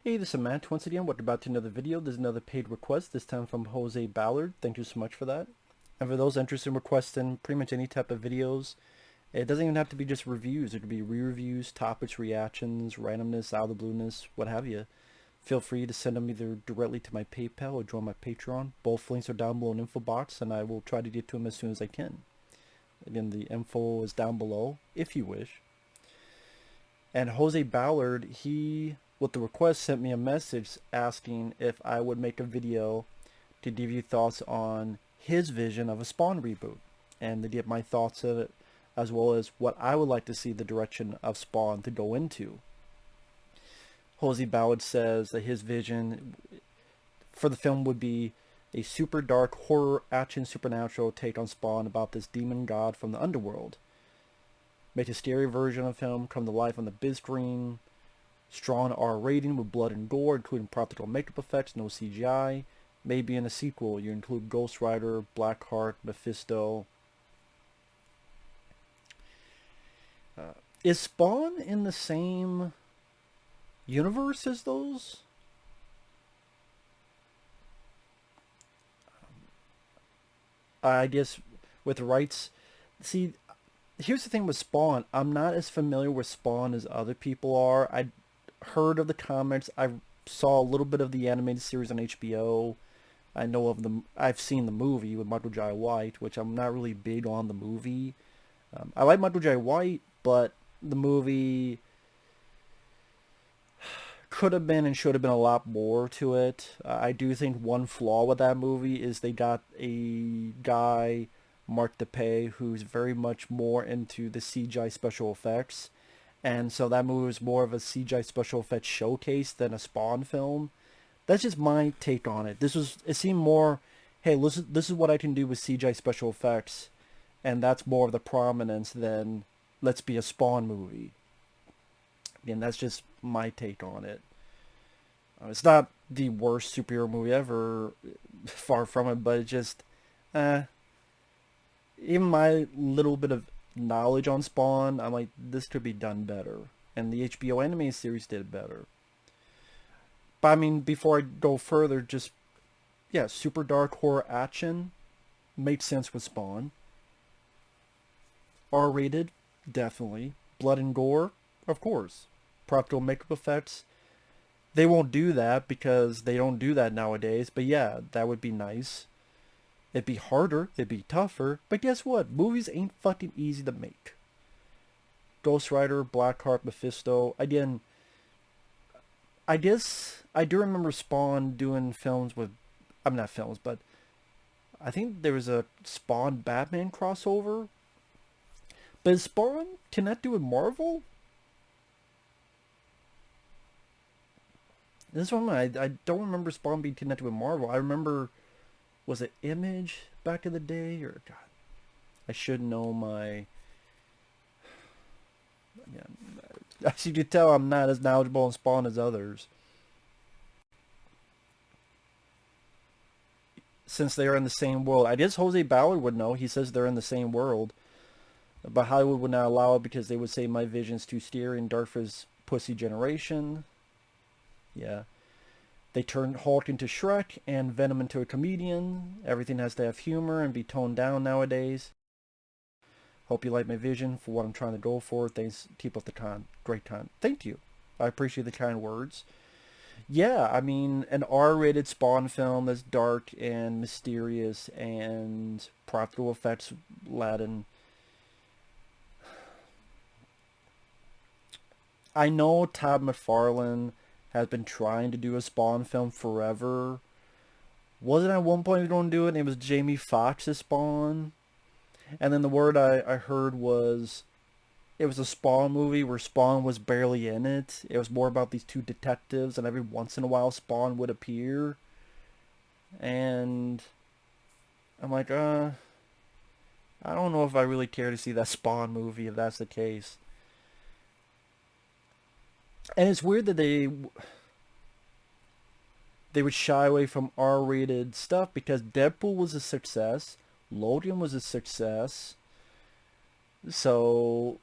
Hey, this is Matt once again. Welcome back to another video. There's another paid request, this time from Jose Ballard. Thank you so much for that. And for those interested in requesting pretty much any type of videos, it doesn't even have to be just reviews. It could be re-reviews, topics, reactions, randomness, out of the blueness, what have you. Feel free to send them either directly to my PayPal or join my Patreon. Both links are down below in the info box, and I will try to get to them as soon as I can. Again, the info is down below, if you wish. And Jose Ballard, he, with the request, sent me a message asking if I would make a video to give you thoughts on his vision of a Spawn reboot, and to get my thoughts of it, as well as what I would like to see the direction of Spawn to go into. Jose Ballard says that his vision for the film would be a super dark horror action supernatural take on Spawn about this demon god from the underworld. Make a scary version of him come to life on the big screen. Strong R rating with blood and gore, including practical makeup effects, no CGI. Maybe in a sequel you include Ghost Rider, Blackheart, Mephisto. Is Spawn in the same universe as those? I guess with rights. See, here's the thing with Spawn. I'm not as familiar with Spawn as other people are. I heard of the comics. I saw a little bit of the animated series on HBO. I know of the. I've seen the movie with Michael Jai White, which I'm not really big on the movie. I like Michael Jai White, but the movie could have been and should have been a lot more to it. I do think one flaw with that movie is they got a guy, Mark DePay, who's very much more into the CGI special effects. And so that movie was more of a CGI special effects showcase than a Spawn film. That's just my take on it. It seemed more, hey, listen, this is what I can do with CGI special effects. And that's more of the prominence than let's be a Spawn movie. Again, that's just my take on it. It's not the worst superhero movie ever, far from it, but it just, even my little bit of knowledge on Spawn, I'm like, this could be done better. And the HBO anime series did better. But I mean, before I go further, just, yeah, super dark horror action makes sense with Spawn. R-rated, definitely. Blood and gore, of course. Practical makeup effects, they won't do that because they don't do that nowadays. But yeah, that would be nice. It'd be harder, it'd be tougher, but guess what? Movies ain't fucking easy to make. Ghost Rider, Blackheart, Mephisto. Again, I guess I do remember Spawn doing films with, I'm not films, but I think there was a Spawn Batman crossover. But is Spawn connected with Marvel? This one, I don't remember Spawn being connected with Marvel. I remember, was it Image back in the day? Or, God, I should know my... Yeah, as you can tell, I'm not as knowledgeable on Spawn as others. Since they are in the same world. I guess Jose Ballard would know. He says they're in the same world. But Hollywood would not allow it because they would say my vision's too scary and dark for his pussy generation. Yeah. They turned Hulk into Shrek and Venom into a comedian. Everything has to have humor and be toned down nowadays. Hope you like my vision for what I'm trying to go for. Thanks. Keep up the great time. Thank you. I appreciate the kind words. Yeah, I mean, an R-rated Spawn film that's dark and mysterious and practical effects laden. I know Todd McFarlane has been trying to do a Spawn film forever. Wasn't at one point going to do it, and it was Jamie Foxx's Spawn. And then the word I heard was it was a Spawn movie where Spawn was barely in it. It was more about these two detectives, and every once in a while Spawn would appear. And I'm like, I don't know if I really care to see that Spawn movie if that's the case. And it's weird that they would shy away from R-rated stuff because Deadpool was a success, Logan was a success, so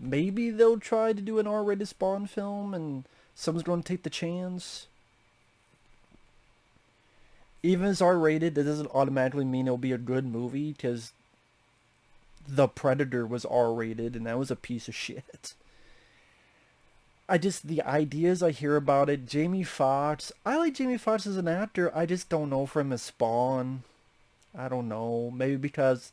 maybe they'll try to do an R-rated Spawn film and someone's going to take the chance. Even if it's R-rated, that doesn't automatically mean it'll be a good movie, because The Predator was R-rated and that was a piece of shit. The ideas I hear about it, Jamie Foxx, I like Jamie Foxx as an actor, I just don't know for him as Spawn. I don't know, maybe because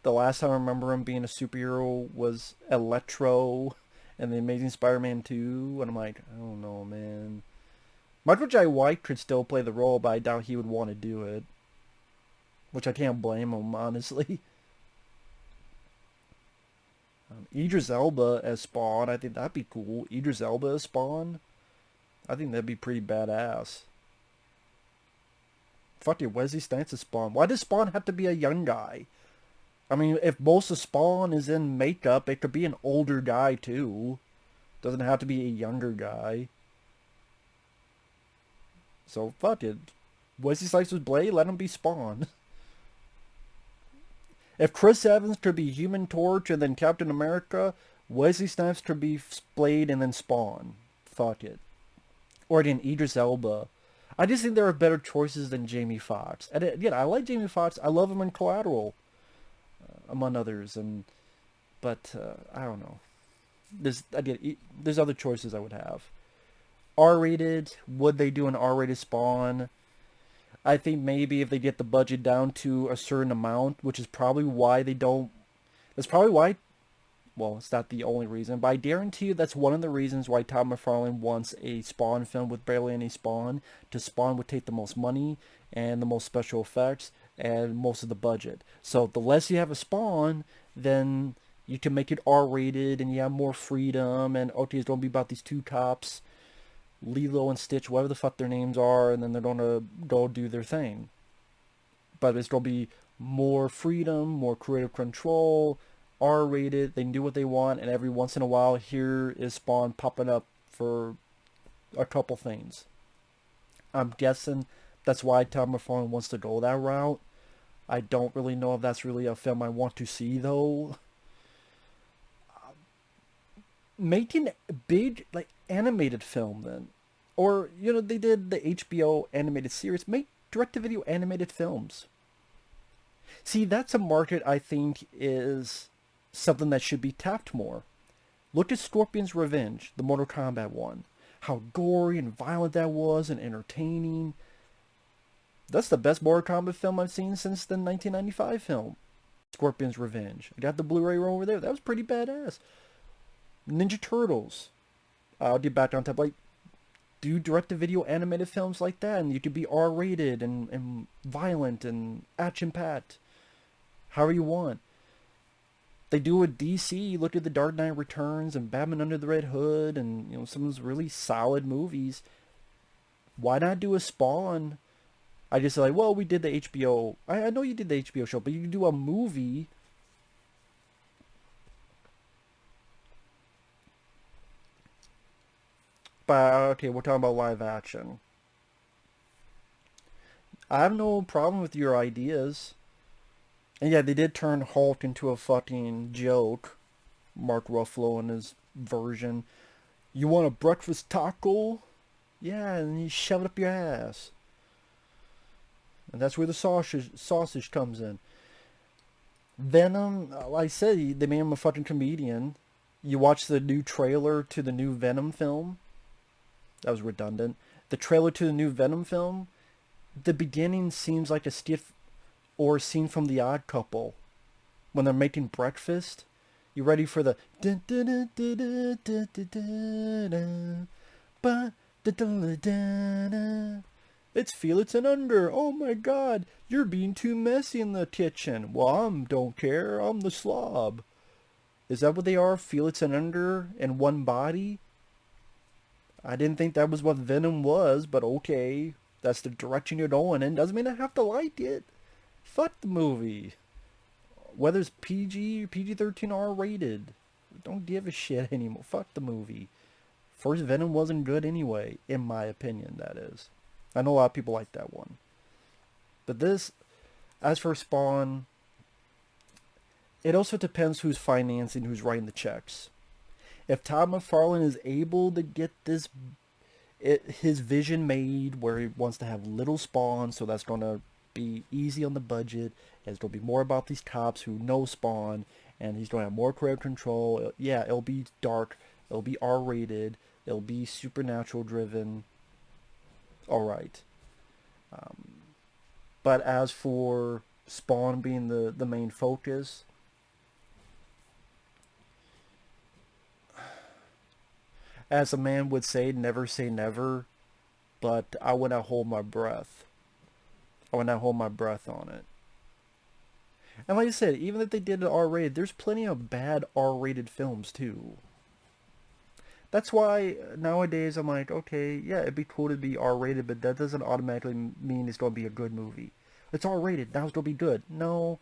the last time I remember him being a superhero was Electro and The Amazing Spider-Man 2, and I'm like, I don't know, man. Michael J. White could still play the role, but I doubt he would want to do it. Which I can't blame him, honestly. Idris Elba as Spawn, I think that'd be cool. Idris Elba as Spawn, I think that'd be pretty badass. Fuck it, Wesley Snipes as Spawn. Why does Spawn have to be a young guy? I mean, if most of Spawn is in makeup, it could be an older guy too. Doesn't have to be a younger guy. So fuck it. Wesley Snipes was Blade, let him be Spawn. If Chris Evans could be Human Torch and then Captain America, Wesley Snipes could be Blade and then Spawn. Fuck it. Or again, Idris Elba. I just think there are better choices than Jamie Foxx. And again, I like Jamie Foxx. I love him in Collateral, among others. But I don't know. There's other choices I would have. R-rated. Would they do an R-rated Spawn? I think maybe if they get the budget down to a certain amount, which is probably why they don't. That's probably why. Well, it's not the only reason, but I guarantee you that's one of the reasons why Todd McFarlane wants a Spawn film with barely any Spawn. To Spawn would take the most money and the most special effects and most of the budget. So the less you have a Spawn, then you can make it R-rated and you have more freedom. And okay, it's going to be about these two cops, Lilo and Stitch, whatever the fuck their names are, and then they're gonna go do their thing. But it's gonna be more freedom, more creative control, R-rated, they can do what they want, and every once in a while here is Spawn popping up for a couple things. I'm guessing that's why Tom McFarlane wants to go that route. I don't really know if that's really a film I want to see though. Making a big animated film then, or they did the HBO animated series. Make direct-to-video animated films. See, that's a market I think is something that should be tapped more. Look at Scorpion's Revenge, the Mortal Kombat one. How gory and violent that was and entertaining. That's the best Mortal Kombat film I've seen since the 1995 film, Scorpion's Revenge. I got the Blu-ray over there. That was pretty badass. Ninja Turtles. I'll get back on top. Do direct-to-video animated films like that, and you could be R-rated and violent and action-packed, however you want. They do with DC. Look at The Dark Knight Returns and Batman Under the Red Hood, and some of those really solid movies. Why not do a Spawn? I just say well, we did the HBO. I know you did the HBO show, but you can do a movie. But okay, we're talking about live action. I have no problem with your ideas. And yeah, they did turn Hulk into a fucking joke. Mark Ruffalo and his version. You want a breakfast taco? Yeah, and you shove it up your ass. And that's where the sausage comes in. Venom, like I said, they made him a fucking comedian. You watch the new trailer to the new Venom film. That was redundant. The trailer to the new Venom film, the beginning seems like a stiff or a scene from The Odd Couple when they're making breakfast. You ready for the it's Felix and Under. Oh my god, you're being too messy in the kitchen. Well, I don't care. I'm the slob. Is that what they are? Felix and Under in one body? I didn't think that was what Venom was, but okay. That's the direction you're going in. Doesn't mean I have to like it. Fuck the movie. Whether it's PG, PG-13, R-rated. Don't give a shit anymore. Fuck the movie. First Venom wasn't good anyway, in my opinion, that is. I know a lot of people like that one. But this, as for Spawn, it also depends who's financing, who's writing the checks. If Todd McFarlane is able to get his vision made where he wants to have little Spawn, so that's going to be easy on the budget. It's going to be more about these cops who know Spawn, and he's going to have more creative control. Yeah, it'll be dark. It'll be R-rated. It'll be supernatural driven. All right. But as for Spawn being the main focus, as a man would say never, but I would not hold my breath. I would not hold my breath on it. And like I said, even if they did it R-rated, there's plenty of bad R-rated films too. That's why nowadays I'm like, okay, yeah, it'd be cool to be R-rated, but that doesn't automatically mean it's going to be a good movie. It's R-rated, now it's going to be good. No,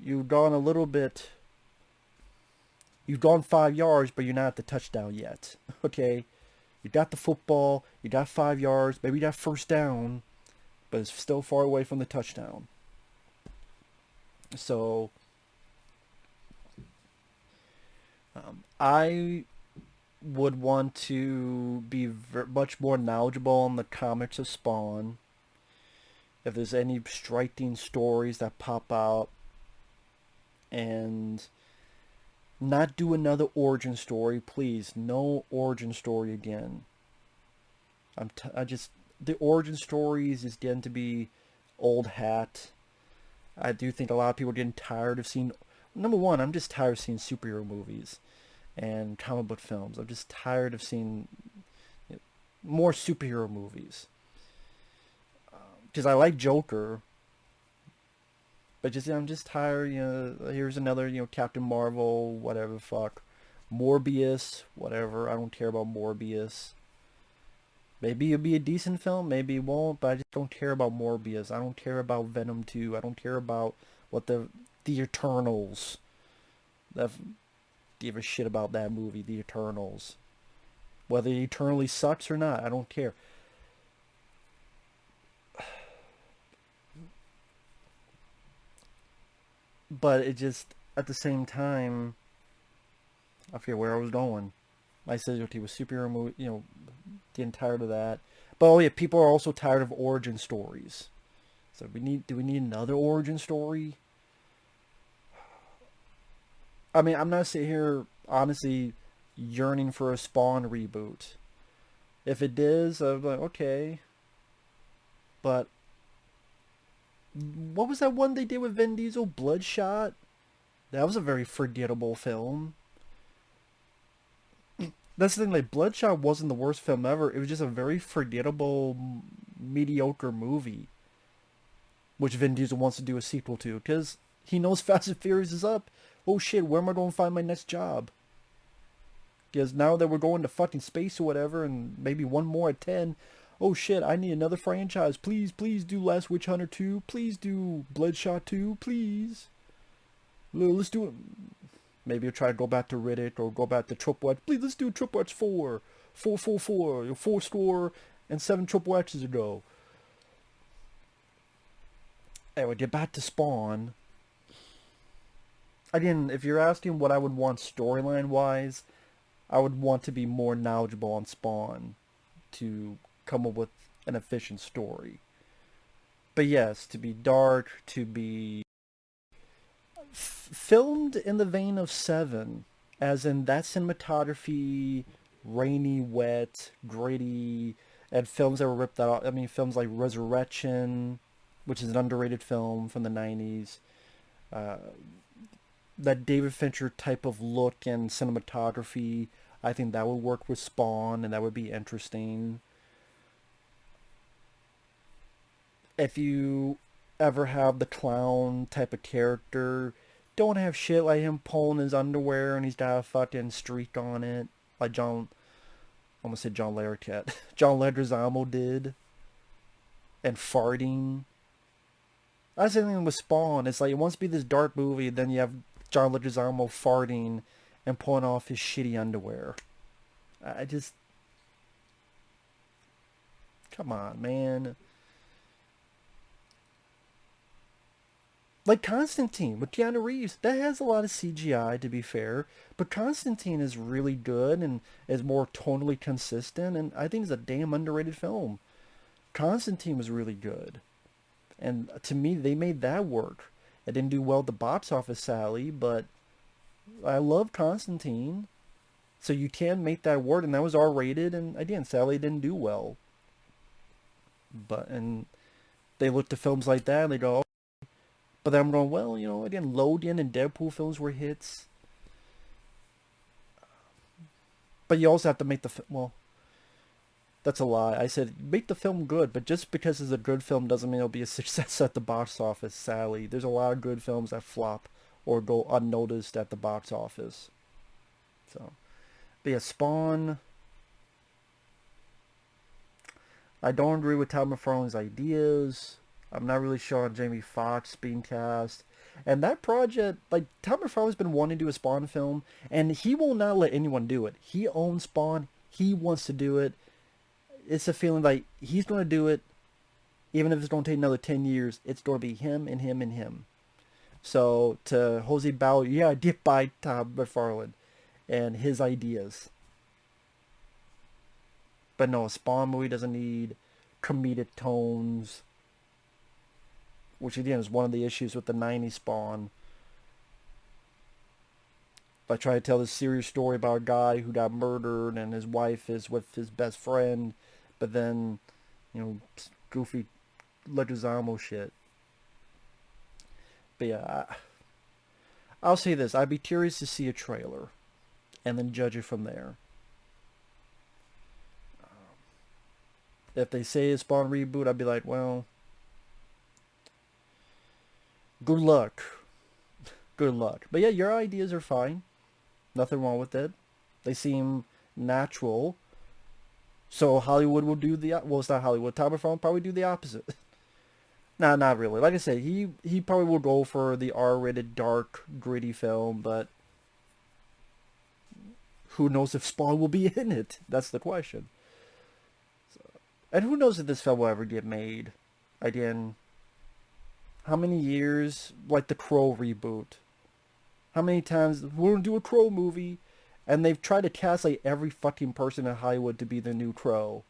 you've gone a little bit. You've gone 5 yards, but you're not at the touchdown yet. Okay, you got the football, you got 5 yards, maybe you got first down, but it's still far away from the touchdown. So I would want to be much more knowledgeable on the comics of Spawn. If there's any striking stories that pop out, and not do another origin story, please. No origin story again. I just, the origin stories is getting to be old hat. I do think a lot of people are getting tired of seeing. Number one, I'm just tired of seeing superhero movies and comic book films. I'm just tired of seeing more superhero movies. Because I like Joker, but just I'm just tired. Here's another Captain Marvel, whatever the fuck, Morbius, whatever. I don't care about Morbius. Maybe it'll be a decent film, maybe it won't, but I just don't care about Morbius. I don't care about Venom 2. I don't care about what the Eternals. Give a shit about that movie, The Eternals. Whether it eternally sucks or not, I don't care. But it just, at the same time, I forget where I was going. I said okay, with superhero movie, getting tired of that. But oh yeah, people are also tired of origin stories. So do we need another origin story? I mean, I'm not sitting here honestly yearning for a Spawn reboot. If it is, I'm like, okay. But what was that one they did with Vin Diesel? Bloodshot? That was a very forgettable film. That's the thing, like, Bloodshot wasn't the worst film ever. It was just a very forgettable, mediocre movie. Which Vin Diesel wants to do a sequel to. Because he knows Fast and Furious is up. Oh shit, where am I going to find my next job? Because now that we're going to fucking space or whatever, and maybe one more at 10, oh shit, I need another franchise. Please, please do Last Witch Hunter 2. Please do Bloodshot 2. Please. Let's do it. Maybe I'll try to go back to Riddick or go back to Triple X. Please, let's do Triple X 4. 444. 4 score and 7 Triple X's ago. Anyway, get back to Spawn. Again, if you're asking what I would want storyline-wise, I would want to be more knowledgeable on Spawn to come up with an efficient story. But yes, to be dark, to be filmed in the vein of Seven, as in that cinematography, rainy, wet, gritty, and films that were ripped out. I mean, films like Resurrection, which is an underrated film from the 90s. That David Fincher type of look and cinematography, I think that would work with Spawn, and that would be interesting. If you ever have the clown type of character, don't have shit like him pulling his underwear and he's got a fucking streak on it, like I'm gonna say John Larroquette, John Leguizamo did, and farting. That's the thing with Spawn. It's like it wants to be this dark movie, then you have John Leguizamo farting and pulling off his shitty underwear. I just, come on, man. Like Constantine with Keanu Reeves, that has a lot of CGI to be fair, but Constantine is really good and is more tonally consistent, and I think it's a damn underrated film. Constantine was really good, and to me, they made that work. It didn't do well at the box office, Sally, but I love Constantine, so you can make that work, and that was R-rated, and again, Sally didn't do well, and they look to films like that and they go, but then I'm going, well, again, Logan and Deadpool films were hits. But you also have to make well, that's a lie. I said make the film good, but just because it's a good film doesn't mean it'll be a success at the box office, Sally. There's a lot of good films that flop or go unnoticed at the box office. So, but yeah, Spawn. I don't agree with Todd McFarlane's ideas. I'm not really sure on Jamie Foxx being cast. And that project, like, Todd McFarlane's been wanting to do a Spawn film, and he will not let anyone do it. He owns Spawn. He wants to do it. It's a feeling like he's going to do it, even if it's going to take another 10 years. It's going to be him and him and him. So, to Jose Ballard, yeah, I did buy Todd McFarlane and his ideas. But no, a Spawn movie doesn't need comedic tones, which again is one of the issues with the 90s Spawn. I try to tell this serious story about a guy who got murdered and his wife is with his best friend, but then, goofy Leguizamo shit. But yeah, I'll say this. I'd be curious to see a trailer and then judge it from there. If they say it's Spawn Reboot, I'd be like, well, good luck. Good luck. But yeah, your ideas are fine. Nothing wrong with it. They seem natural. So Hollywood will do well, it's not Hollywood. Todd McFarlane will probably do the opposite. Nah, not really. Like I said, he probably will go for the R-rated, dark, gritty film, but who knows if Spawn will be in it? That's the question. And who knows if this film will ever get made? Again, how many years, like the Crow reboot? How many times we're gonna do a Crow movie, and they've tried to cast like every fucking person in Hollywood to be the new Crow.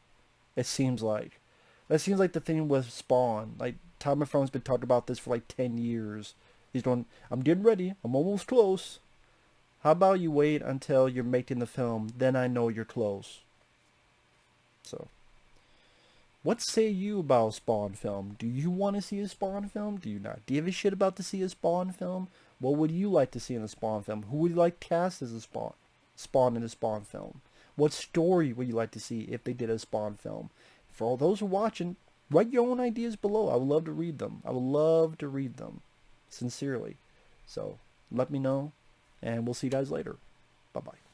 It seems like. That seems like the thing with Spawn. Like Todd McFarlane's been talking about this for like 10 years. He's going, I'm getting ready. I'm almost close. How about you wait until you're making the film? Then I know you're close. So. What say you about a Spawn film? Do you want to see a Spawn film? Do you not give a shit about to see a Spawn film? What would you like to see in a Spawn film? Who would you like cast as a Spawn in a Spawn film? What story would you like to see if they did a Spawn film? For all those who are watching, write your own ideas below. I would love to read them. I would love to read them. Sincerely. So, let me know, and we'll see you guys later. Bye-bye.